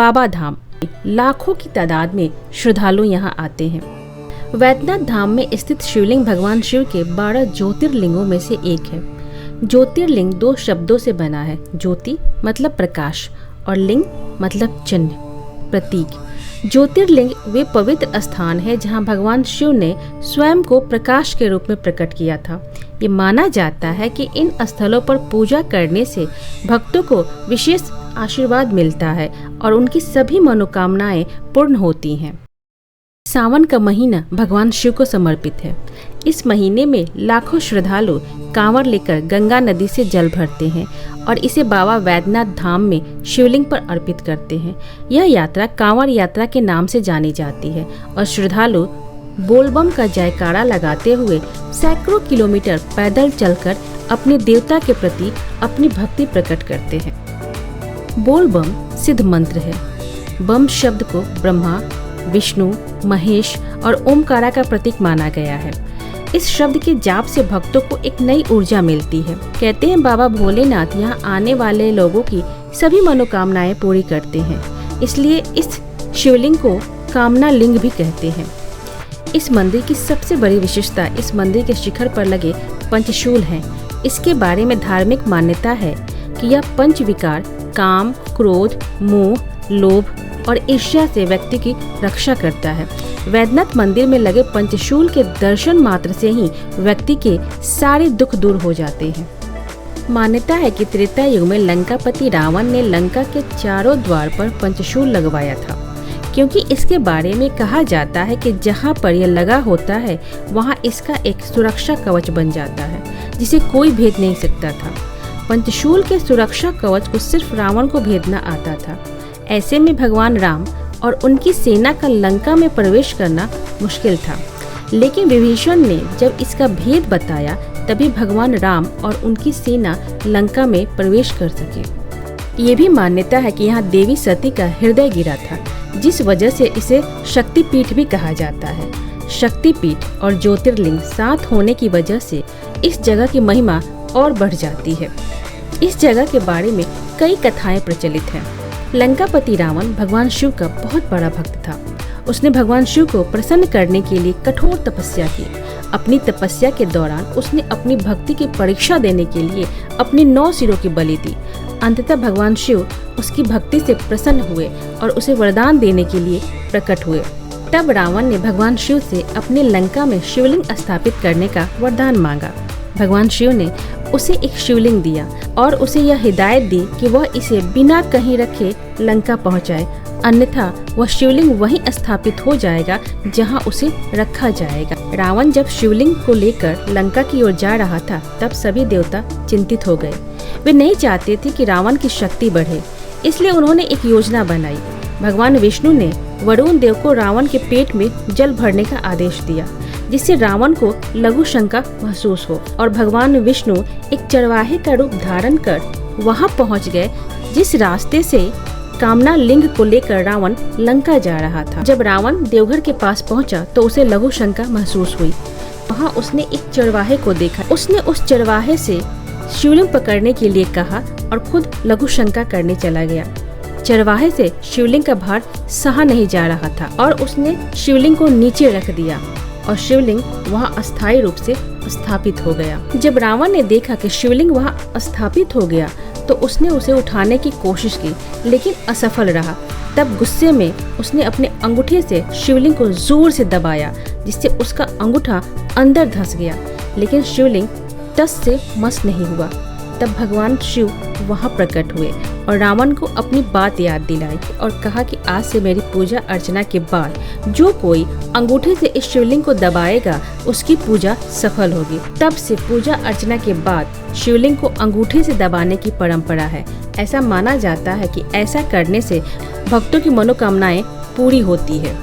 बाबा धाम लाखों की तादाद में श्रद्धालु यहाँ आते हैं। वैद्यनाथ धाम में स्थित शिवलिंग भगवान शिव के 12 ज्योतिर्लिंगों में से एक है। ज्योतिर्लिंग 2 शब्दों से बना है। ज्योति मतलब प्रकाश और लिंग मतलब चिन्ह, प्रतीक। ज्योतिर्लिंग वे पवित्र स्थान है जहां भगवान शिव ने स्वयं को प्रकाश के रूप में प्रकट किया था। ये माना जाता है कि इन स्थलों पर पूजा करने से भक्तों को विशेष आशीर्वाद मिलता है और उनकी सभी मनोकामनाएं पूर्ण होती हैं। सावन का महीना भगवान शिव को समर्पित है। इस महीने में लाखों श्रद्धालु कांवड़ लेकर गंगा नदी से जल भरते हैं और इसे बाबा वैद्यनाथ धाम में शिवलिंग पर अर्पित करते हैं। यह यात्रा कांवड़ यात्रा के नाम से जानी जाती है और श्रद्धालु बोलबम का जयकारा लगाते हुए सैकड़ों किलोमीटर पैदल चलकर अपने देवता के प्रति अपनी भक्ति प्रकट करते हैं। बोलबम सिद्ध मंत्र है। बम शब्द को ब्रह्मा, विष्णु, महेश और ओमकारा का प्रतीक माना गया है। इस शब्द के जाप से भक्तों को एक नई ऊर्जा मिलती है। कहते हैं बाबा भोलेनाथ यहाँ आने वाले लोगों की सभी मनोकामनाएं पूरी करते हैं, इसलिए इस शिवलिंग को कामना लिंग भी कहते हैं। इस मंदिर की सबसे बड़ी विशेषता इस मंदिर के शिखर पर लगे पंचशूल हैं। इसके बारे में धार्मिक मान्यता है कि यह पंच विकार काम, क्रोध, मोह, लोभ और ईर्ष्या से व्यक्ति की रक्षा करता है। वैद्यनाथ मंदिर में लगे पंचशूल के दर्शन मात्र से ही व्यक्ति के सारे दुख दूर हो जाते हैं। मान्यता है कि त्रेता युग में लंकापति रावण ने लंका के चारों द्वार पर पंचशूल लगवाया था, क्योंकि इसके बारे में कहा जाता है कि जहाँ पर यह लगा होता है वहाँ इसका एक सुरक्षा कवच बन जाता है, जिसे कोई भेद नहीं सकता था। पंचशूल के सुरक्षा कवच को सिर्फ रावण को भेदना आता था। ऐसे में भगवान राम और उनकी सेना का लंका में प्रवेश करना मुश्किल था, लेकिन विभीषण ने जब इसका भेद बताया तभी भगवान राम और उनकी सेना लंका में प्रवेश कर सके। ये भी मान्यता है कि यहाँ देवी सती का हृदय गिरा था, जिस वजह से इसे शक्तिपीठ भी कहा जाता है। शक्तिपीठ और ज्योतिर्लिंग साथ होने की वजह से इस जगह की महिमा और बढ़ जाती है। इस जगह के बारे में कई कथाएं प्रचलित हैं। लंकापति रावण भगवान शिव का बहुत बड़ा भक्त था। उसने भगवान शिव को प्रसन्न करने के लिए कठोर तपस्या की। अपनी तपस्या के दौरान उसने अपनी भक्ति की परीक्षा देने के लिए अपने 9 सिरों की बलि दी। अंततः भगवान शिव उसकी भक्ति से प्रसन्न हुए और उसे वरदान देने के लिए प्रकट हुए। तब रावण ने भगवान शिव से अपने लंका में शिवलिंग स्थापित करने का वरदान मांगा। भगवान शिव ने उसे एक शिवलिंग दिया और उसे यह हिदायत दी कि वह इसे बिना कहीं रखे लंका पहुंचाए, अन्यथा वह शिवलिंग वहीं स्थापित हो जाएगा जहां उसे रखा जाएगा। रावण जब शिवलिंग को लेकर लंका की ओर जा रहा था तब सभी देवता चिंतित हो गए। वे नहीं चाहते थे कि रावण की शक्ति बढ़े, इसलिए उन्होंने एक योजना बनाई। भगवान विष्णु ने वरुण देव को रावण के पेट में जल भरने का आदेश दिया, जिससे रावण को लघु शंका महसूस हो, और भगवान विष्णु एक चरवाहे का रूप धारण कर वहां पहुंच गए जिस रास्ते से कामना लिंग को लेकर रावण लंका जा रहा था। जब रावण देवघर के पास पहुंचा तो उसे लघु शंका महसूस हुई। वहां उसने एक चरवाहे को देखा। उसने उस चरवाहे से शिवलिंग पकड़ने के लिए कहा और खुद लघु शंका करने चला गया। चरवाहे से शिवलिंग का भार सहा नहीं जा रहा था और उसने शिवलिंग को नीचे रख दिया और शिवलिंग वहां अस्थायी रूप से स्थापित हो गया। जब रावण ने देखा कि शिवलिंग वहां स्थापित हो गया तो उसने उसे उठाने की कोशिश की, लेकिन असफल रहा। तब गुस्से में उसने अपने अंगूठे से शिवलिंग को जोर से दबाया, जिससे उसका अंगूठा अंदर धंस गया, लेकिन शिवलिंग टस से मस नहीं हुआ। तब भगवान शिव वहां प्रकट हुए और रावण को अपनी बात याद दिलाई और कहा कि आज से मेरी पूजा अर्चना के बाद जो कोई अंगूठे से इस शिवलिंग को दबाएगा उसकी पूजा सफल होगी। तब से पूजा अर्चना के बाद शिवलिंग को अंगूठे से दबाने की परंपरा है। ऐसा माना जाता है कि ऐसा करने से भक्तों की मनोकामनाएं पूरी होती है।